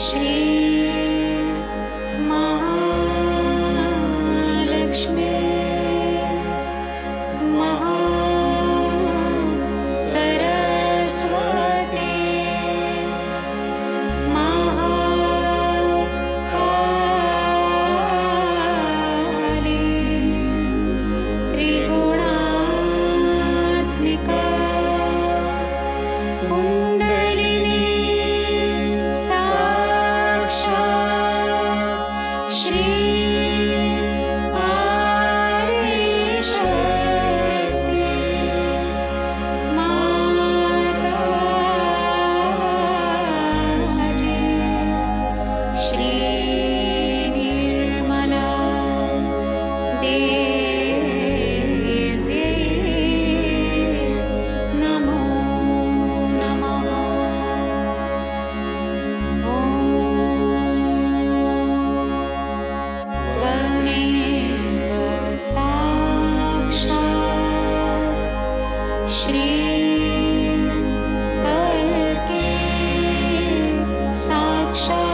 श्री महालक्ष्मी महासरस्वती महाकाली त्रिगुणात्मिका कुण्डलिनी साक्षात् श्री आदिशक्ति माताजी श्री निर्मला देवी नमो नमः ॐ त्वमेव साक्षात् श्री कल्के साक्षात्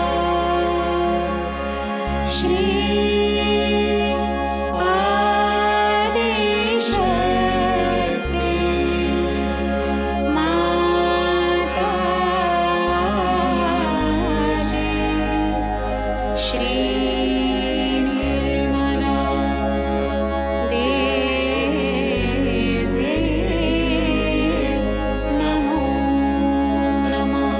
श्री आदिशक्ति माताजी श्री निर्मला देवी नमो नमः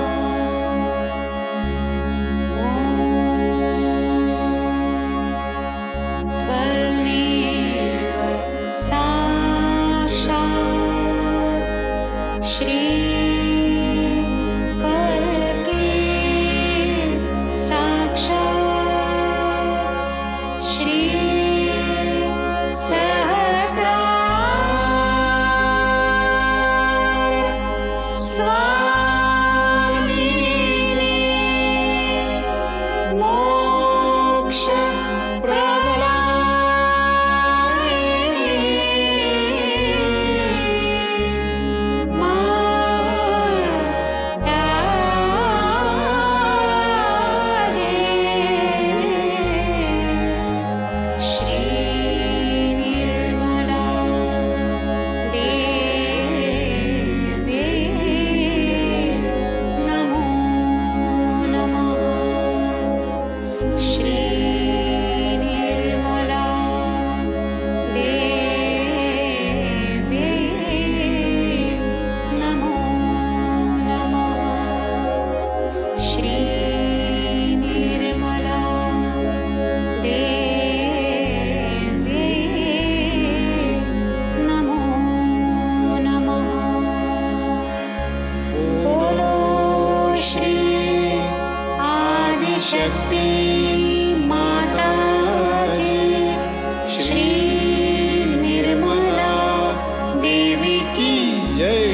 त्वमेव साक्षात् श्री कल्के साक्षात् श्री सहस्रार स्वामिनी मोक्ष श्री निर्मला देवी नमो नमः श्री निर्मला देवी नमो नमः श्री निर्मला देवी नमो नमः बोलो श्री आदिशक्ति माताजी श्री निर्मला देवी की जय।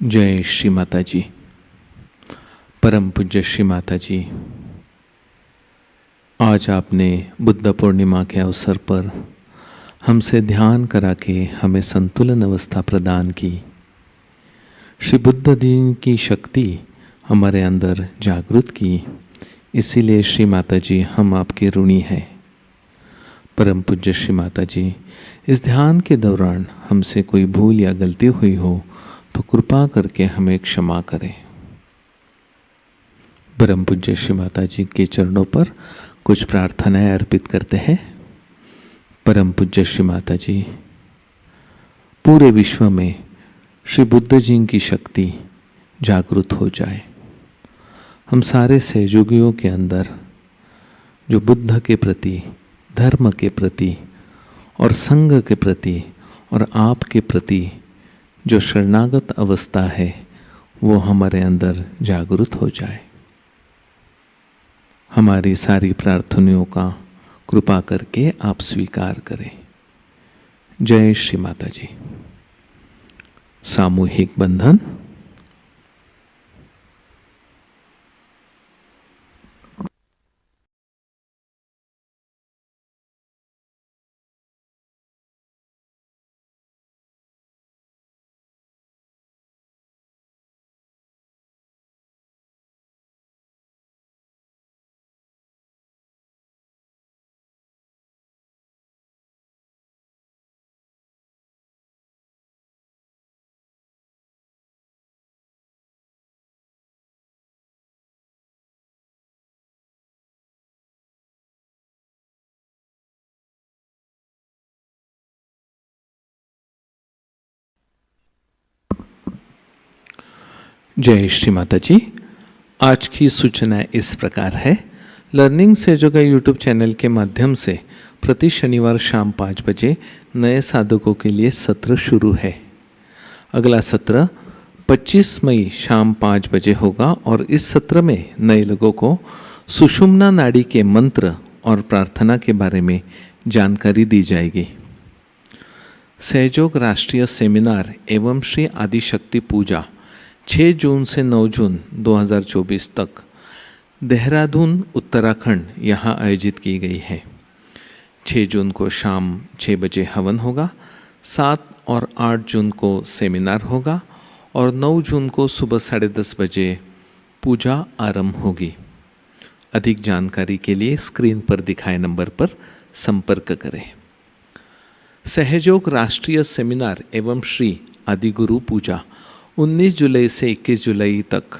जय श्री माता जी। परम पूज्य श्री माता जी, आज आपने बुद्ध पूर्णिमा के अवसर पर हमसे ध्यान करा के हमें संतुलन अवस्था प्रदान की। श्री बुद्ध दिन की शक्ति हमारे अंदर जागृत की, इसीलिए श्री माता जी हम आपके ऋणी हैं। परम पूज्य श्री माता जी, इस ध्यान के दौरान हमसे कोई भूल या गलती हुई हो तो कृपा करके हमें क्षमा करें। परम पूज्य श्री माता जी के चरणों पर कुछ प्रार्थनाएं अर्पित करते हैं। परम पूज्य श्री माता जी, पूरे विश्व में श्री बुद्ध जी की शक्ति जागृत हो जाए। हम सारे सहयोगियों के अंदर जो बुद्ध के प्रति, धर्म के प्रति और संघ के प्रति और आपके प्रति जो शरणागत अवस्था है वो हमारे अंदर जागृत हो जाए। हमारी सारी प्रार्थनाओं का कृपा करके आप स्वीकार करें। जय श्री माता जी। सामूहिक बंधन। जय श्री माता जी। आज की सूचना इस प्रकार है। लर्निंग से योगा यूट्यूब चैनल के माध्यम से प्रति शनिवार शाम 5 बजे नए साधकों के लिए सत्र शुरू है। अगला सत्र 25 मई शाम 5 बजे होगा और इस सत्र में नए लोगों को सुषुम्ना नाड़ी के मंत्र और प्रार्थना के बारे में जानकारी दी जाएगी। सहयोग राष्ट्रीय सेमिनार एवं श्री आदिशक्ति पूजा 6 जून से 9 जून 2024 तक देहरादून उत्तराखंड यहाँ आयोजित की गई है। 6 जून को शाम 6 बजे हवन होगा, 7 और 8 जून को सेमिनार होगा और 9 जून को सुबह 10:30 बजे पूजा आरंभ होगी। अधिक जानकारी के लिए स्क्रीन पर दिखाए नंबर पर संपर्क करें। सहयोग राष्ट्रीय सेमिनार एवं श्री आदिगुरु पूजा 19 जुलाई से 21 जुलाई तक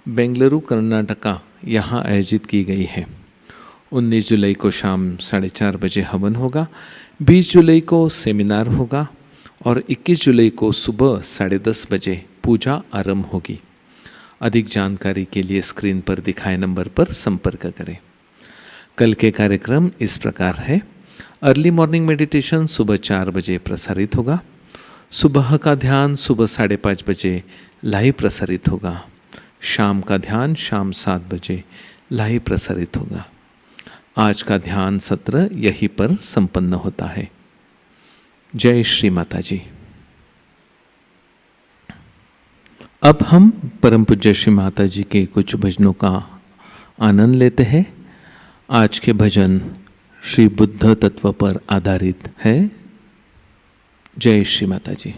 बेंगलुरु कर्नाटका यहाँ आयोजित की गई है। 19 जुलाई को शाम 4:30 बजे हवन होगा, 20 जुलाई को सेमिनार होगा और 21 जुलाई को सुबह 10:30 बजे पूजा आरंभ होगी। अधिक जानकारी के लिए स्क्रीन पर दिखाए नंबर पर संपर्क करें। कल के कार्यक्रम इस प्रकार है। अर्ली मॉर्निंग मेडिटेशन सुबह 4 बजे प्रसारित होगा। सुबह का ध्यान सुबह 5:30 बजे लाइव प्रसारित होगा। शाम का ध्यान शाम 7 बजे लाइव प्रसारित होगा। आज का ध्यान सत्र यहीं पर संपन्न होता है। जय श्री माता जी। अब हम परम पूज्य श्री माता जी के कुछ भजनों का आनंद लेते हैं। आज के भजन श्री बुद्ध तत्व पर आधारित है। जय श्री माता जी।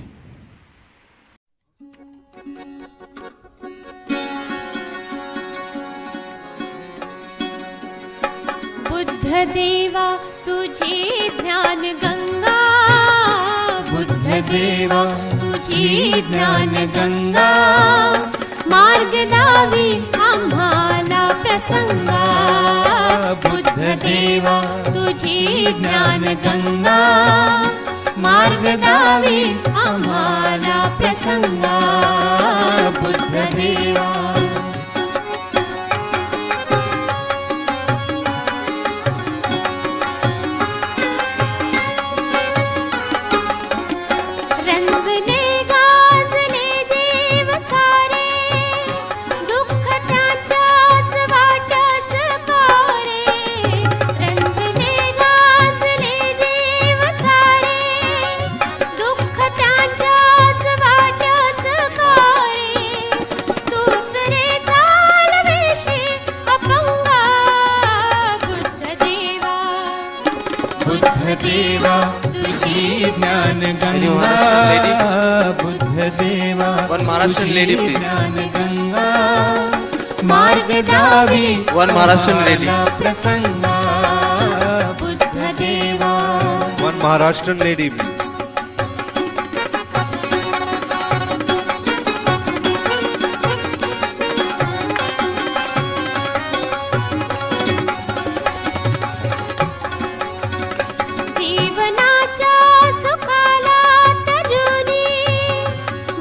बुद्ध देवा तुझे ज्ञान गंगा, बुद्ध देवा तुझे ज्ञान गंगा, मार्ग दावी आम्हाला प्रसंगा। बुद्ध देवा तुझे ज्ञान गंगा, मार्ग दावी आम्हाला प्रसंगा। बुद्ध देवा देवा तुझी ज्ञान गंगा, बुद्ध देवा One Maharashtrian lady, please. ज्ञान गंगा, मार्ग दावी One Maharashtrian lady. प्रसंगा। बुद्ध देवा One Maharashtrian lady, please. जीवनाच्या सुखाला तजुनी,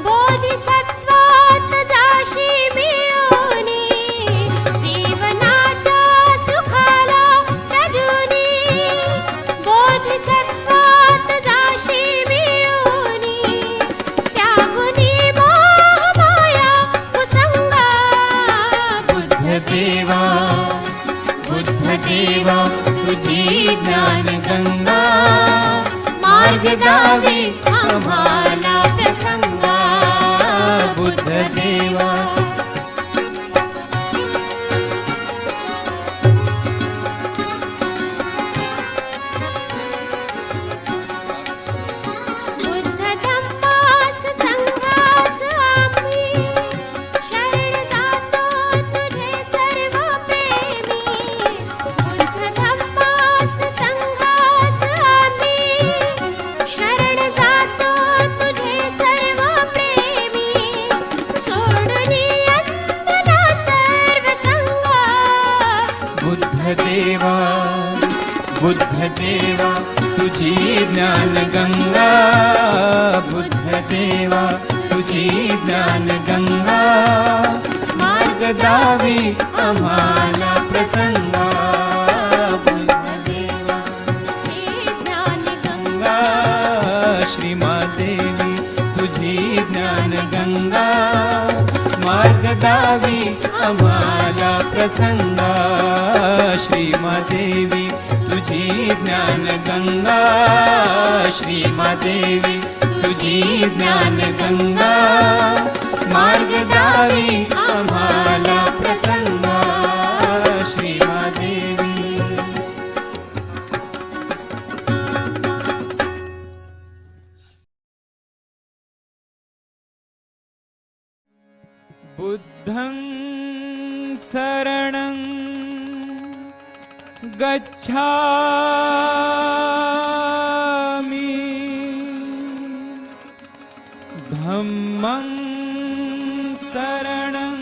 बोधिसत्वात जाशी मिळवणी। जीवनाच्या सुखाला तजुनी, बोधिसत्वात जाशी मिळवणी। त्यागुनी मोह माया कुसंगा। बुद्ध देवा तुझी ज्ञान गंगा, मार्ग दावी आम्हाला प्रसंगा। बुद्ध देवा बुद्ध धम्मास संघास आम्ही, शरण जातो तुझे सर्व प्रेमी। बुद्ध धम्मास संघास आम्ही, शरण जातो तुझे सर्व प्रेमी। सोडून दावी आम्हाला प्रसंगा बुद्धदेवा हे ज्ञान गंगा गंगा श्रीमादेवी तुझी ज्ञान गंगा मार्ग दावी आम्हाला प्रसंगा श्रीमादेवी तुझी ज्ञान गंगा श्रीमादेवी तुझी ज्ञान गंगा मार्ग दावी आम्हाला प्रसंगा श्रीमादेवी बुद्धं शरणं गच्छामि धम्मं शरणं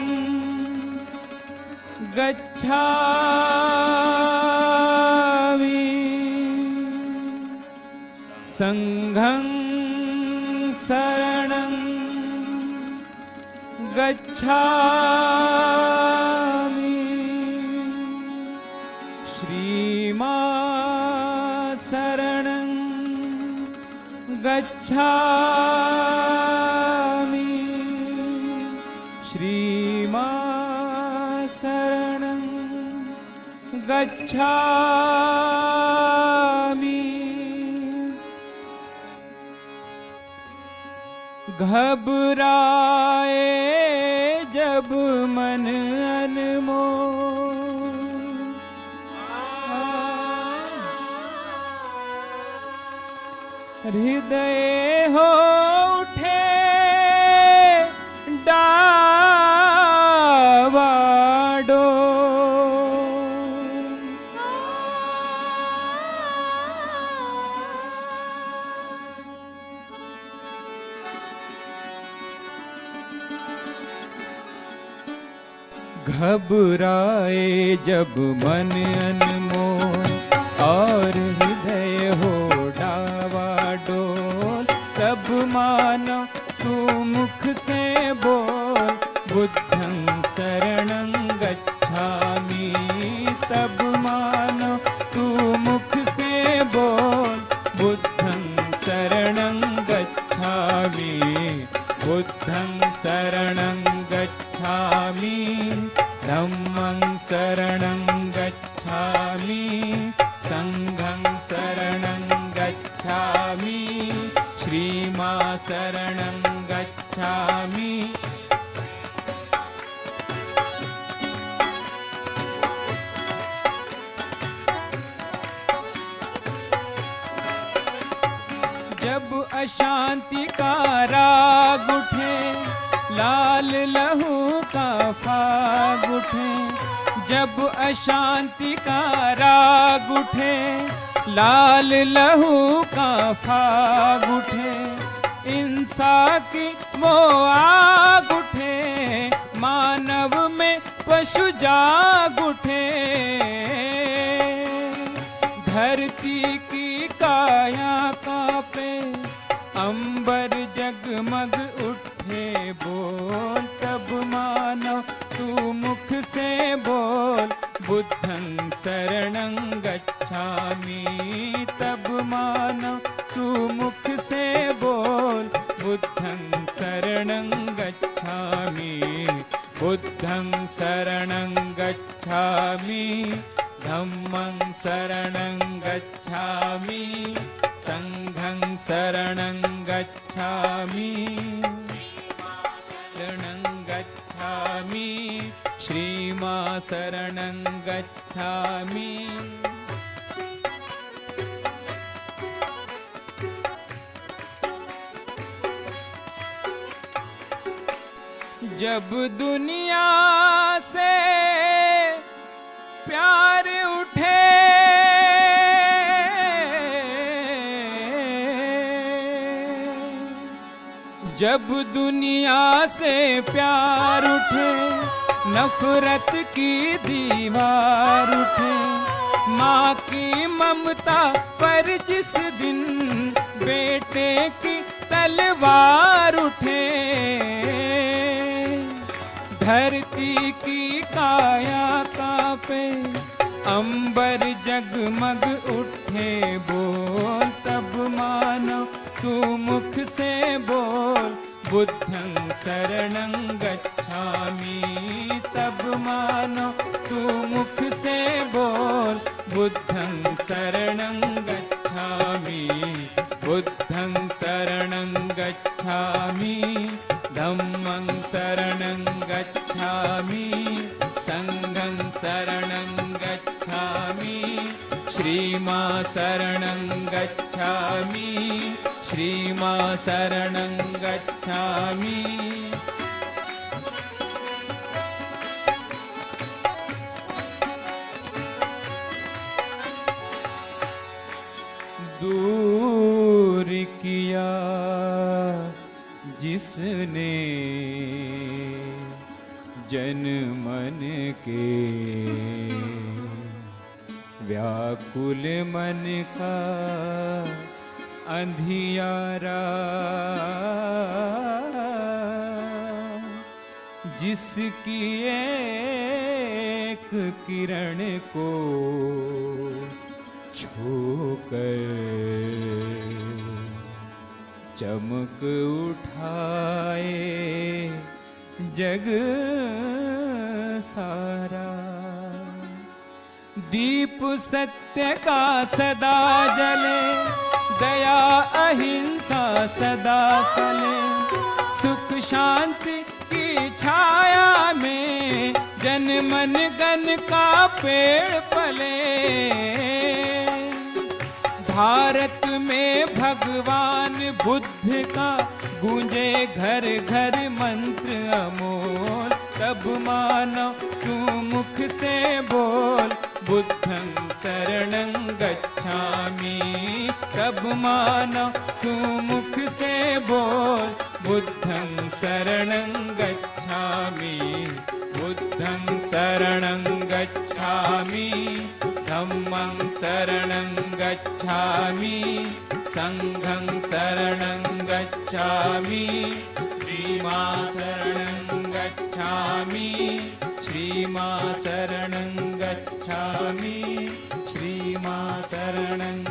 गच्छामि संघं शरणं गच्छामि श्रीमा शरणं गच्छामि श्रीमा शरणं गच्छामि घबराए जब मन अनमोल हृदय हो उठे डावाडोल घबराए जब मन अनमोल और हृदय हो डावाडोल तब मानो तू मुख से बोल बुद्धं शरणं गच्छामि तब मानो तू मुख से बोल बुद्धं शरणं गच्छामि बुद्धं शरणं गच्छामि धम्मं शरणं गच्छामि संघं शरणं गच्छामि श्रीमा शरणं गच्छामि जब अशांति का राग उठे लाल लहू का फाग उठे जब अशांति का राग उठे लाल लहू का फाग उठे इंसा की वो आग उठे मानव में पशु जाग उठे धरती की काया कांपे अंबर जगमग उठे बोल तब मानो तू मुख से बोल बुद्धं शरणं गच्छामि तब मानो तू मुख से बोल बुद्धं शरणं गच्छामि बुद्धं शरणं गच्छामि धम्मं शरणं गच्छामि संघं शरणं गच्छामि शरणं गच्छामि श्रीमा शरणं गच्छामि जब दुनिया से प्यार उठे जब दुनिया से प्यार उठे नफरत की दीवार उठे माँ की ममता पर जिस दिन बेटे की तलवार उठे धरती की काया कांपे, अंबर जगमग उठे बोल, तब मानो तू मुख से बोल, बुद्धं शरणं गच्छामि। तब मानो तू मुख से बोल, बुद्धं शरणं गच्छामि, बुद्धं शरणं गच्छामि, धम्मं शरणं गच्छामि, संघं शरणं गच्छामि, श्रीमा शरणं गच्छामि, श्रीमा शरणं गच्छामि। दूर किया जिसने जन मन के, व्याकुल मन का अंधियारा, जिसकी एक किरण को छूकर चमक उठाए जग सारा। दीप सत्य का सदा जले, दया अहिंसा सदा फले, सुख शांति की छाया में जन मन गन का पेड़ पले। भारत में भगवान बुद्ध का गूंजे घर घर मंत्र अमोल, तब मानो तू मुख से बोल, बुद्धं शरणं गच्छामि। तब मानो तू मुख से बोल, बुद्धं शरणं गच्छामि, बुद्धं शरणं गच्छामि, धम्मं शरणं गच्छामि, संघं शरणं गच्छामि, श्रीमा शरणं गच्छामि, श्रीमा शरणं गच्छामि, श्रीमा शरणं